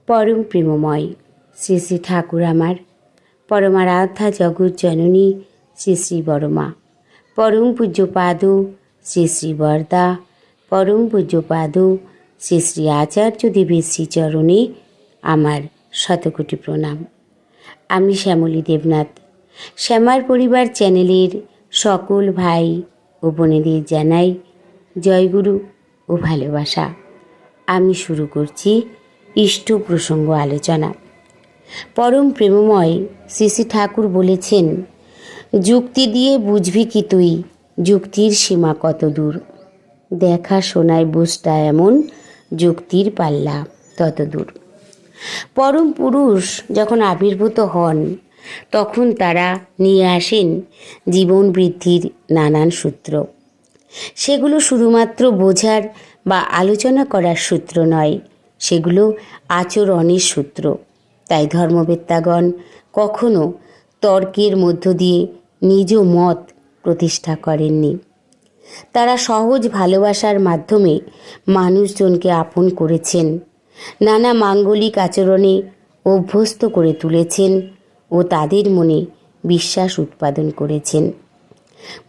পরম প্রেমময় শ্রী শ্রী ঠাকুর আমার, পরমারাধ্যা জগৎ জননী শ্রী শ্রী বড়মা, পরম পূজ্যপাদ শ্রী শ্রী বরদা, পরম পূজ্যপাদ শ্রী শ্রী আচার্য দেবের শ্রীচরণে আমার শতকোটি প্রণাম। আমি শ্যামলী দেবনাথ। শ্যামার পরিবার চ্যানেলের সকল ভাই ও বোনেদের জানাই জয়গুরু ও ভালোবাসা। আমি শুরু করছি ইষ্ট প্রসঙ্গ আলোচনা। পরম প্রেমময় শ্রী শ্রী ঠাকুর বলেছেন, যুক্তি দিয়ে বুঝবি কি তুই, যুক্তির সীমা কত দূর। দেখা শোনায় বুঝটা এমন, যুক্তির পাল্লা তত দূর। পরম পুরুষ যখন আবির্ভূত হন তখন তারা নিয়ে আসেন জীবন বৃদ্ধির নানান সূত্র। সেগুলো শুধুমাত্র বোঝার বা আলোচনা করার সূত্র নয়, সেগুলো আচরণের সূত্র। তাই ধর্মবেত্তাগণ কখনো তর্কের মধ্য দিয়ে নিজ মত প্রতিষ্ঠা করেননি। তারা সহজ ভালোবাসার মাধ্যমে মানুষজনকে আপন করেছেন, নানা মাঙ্গলিক আচরণে অভ্যস্ত করে তুলেছেন ও তাদের মনে বিশ্বাস উৎপাদন করেছেন।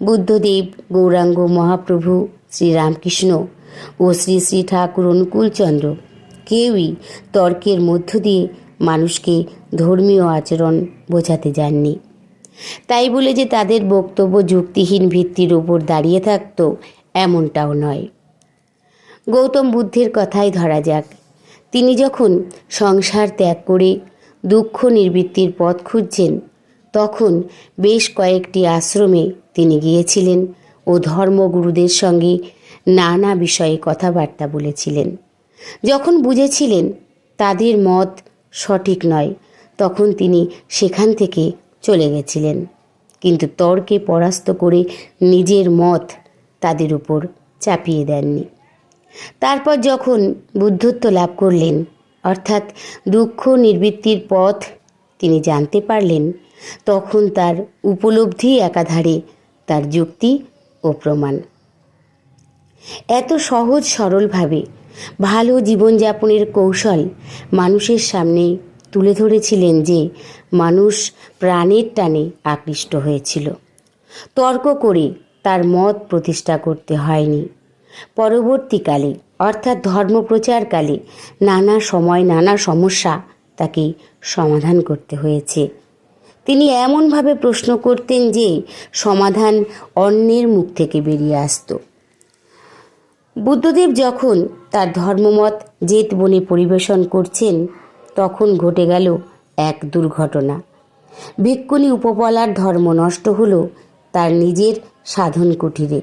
বুদ্ধদেব, গৌরাঙ্গ মহাপ্রভু, শ্রীরামকৃষ্ণ ও শ্রী শ্রী ঠাকুর অনুকূলচন্দ্র কেউই তর্কের মধ্য দিয়ে মানুষকে ধর্মীয় আচরণ বোঝাতে যাননি। তাই বলে যে তাদের বক্তব্য যুক্তিহীন ভিত্তির উপর দাঁড়িয়ে থাকত, এমনটাও নয়। গৌতম বুদ্ধের কথাই ধরা যাক। তিনি যখন সংসার ত্যাগ করে দুঃখ নিবৃত্তির পথ খুঁজছেন, তখন বেশ কয়েকটি আশ্রমে তিনি গিয়েছিলেন ও ধর্মগুরুদের সঙ্গে নানা বিষয়ে কথাবার্তা বলেছিলেন। যখন বুঝেছিলেন তাদের মত সঠিক নয়, তখন তিনি সেখান থেকে চলে গেছিলেন, কিন্তু তর্কে পরাস্ত করে নিজের মত তাদের উপর চাপিয়ে দেননি। তারপর যখন বুদ্ধত্ব লাভ করলেন, অর্থাৎ দুঃখ নিবৃত্তির পথ তিনি জানতে পারলেন, তখন তার উপলব্ধি একাধারে তার যুক্তি ও প্রমাণ। এত সহজ সরলভাবে ভালো জীবনযাপনের কৌশল মানুষের সামনে তুলে ধরেছিলেন যে মানুষ প্রাণের টানে আকৃষ্ট হয়েছিল। তর্ক করে তার মত প্রতিষ্ঠা করতে হয়নি। পরবর্তীকালে অর্থাৎ ধর্মপ্রচারকালে নানা সময় নানা সমস্যা তাকে সমাধান করতে হয়েছে। তিনি এমনভাবে প্রশ্ন করতেন যে সমাধান অন্যের মুখ থেকে বেরিয়ে আসত। বুদ্ধদেব যখন তার ধর্মমত জেতবনে পরিবেশন করছেন, তখন ঘটে গেল এক দুর্ঘটনা। ভিক্ষুণী উপপলার ধর্ম নষ্ট হলো তার নিজের সাধন কুটিরে।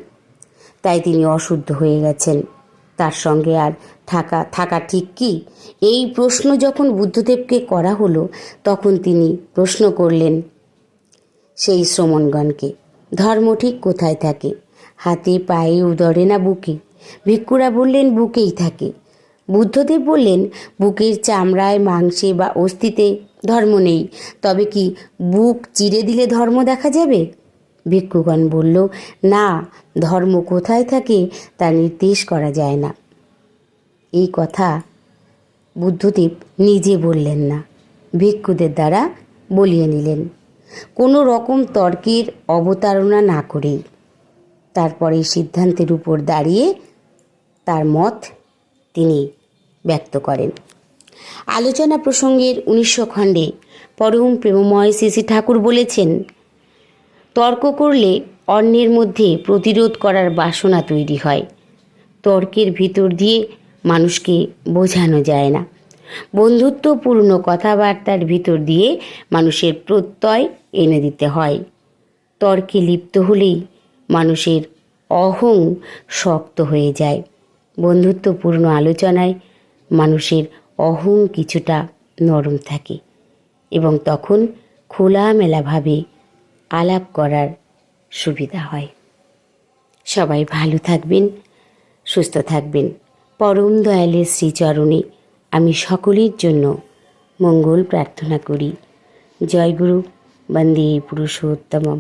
তাই তিনি অশুদ্ধ হয়ে গেছেন। তার সঙ্গে আর থাকা ঠিক কি? এই প্রশ্ন যখন বুদ্ধদেবকে করা হলো, তখন তিনি প্রশ্ন করলেন সেই শ্রমণগণকে, ধর্ম ঠিক কোথায় থাকে? হাতে, পায়ে, উদরে না বুকে? ভিক্ষুরা বললেন বুকেই থাকে। বুদ্ধদেব বললেন, বুকের চামড়ায়, মাংসে বা অস্থিতে ধর্ম নেই, তবে কি বুক চিরে দিলে ধর্ম দেখা যাবে? ভিক্ষুগণ বলল, না, ধর্ম কোথায় থাকে তা নির্দেশ করা যায় না। এই কথা বুদ্ধদেব নিজে বললেন না, ভিক্ষুদের দ্বারা বলিয়ে নিলেন, কোনো রকম তর্কের অবতারণা না করেই। তারপরে সিদ্ধান্তের উপর দাঁড়িয়ে তার মত তিনি ব্যক্ত করেন। আলোচনা প্রসঙ্গের 19 খণ্ডে পরম প্রেমময় শ্রী শ্রী ঠাকুর বলেছেন, তর্ক করলে অন্যের মধ্যে প্রতিরোধ করার বাসনা তৈরি হয়। তর্কের ভিতর দিয়ে মানুষকে বোঝানো যায় না। বন্ধুত্বপূর্ণ কথাবার্তার ভিতর দিয়ে মানুষের প্রত্যয় এনে দিতে হয়। তর্কে লিপ্ত হলেই মানুষের অহং শক্ত হয়ে যায়। বন্ধুত্বপূর্ণ আলোচনায় মানুষের অহং কিছুটা নরম থাকে এবং তখন খোলামেলাভাবে আলাপ করার সুবিধা হয়। সবাই ভালো থাকবেন, সুস্থ থাকবেন। পরম দয়ালের শ্রীচরণে আমি সকলের জন্য মঙ্গল প্রার্থনা করি। জয় গুরু, বন্দে পুরুষোত্তমম।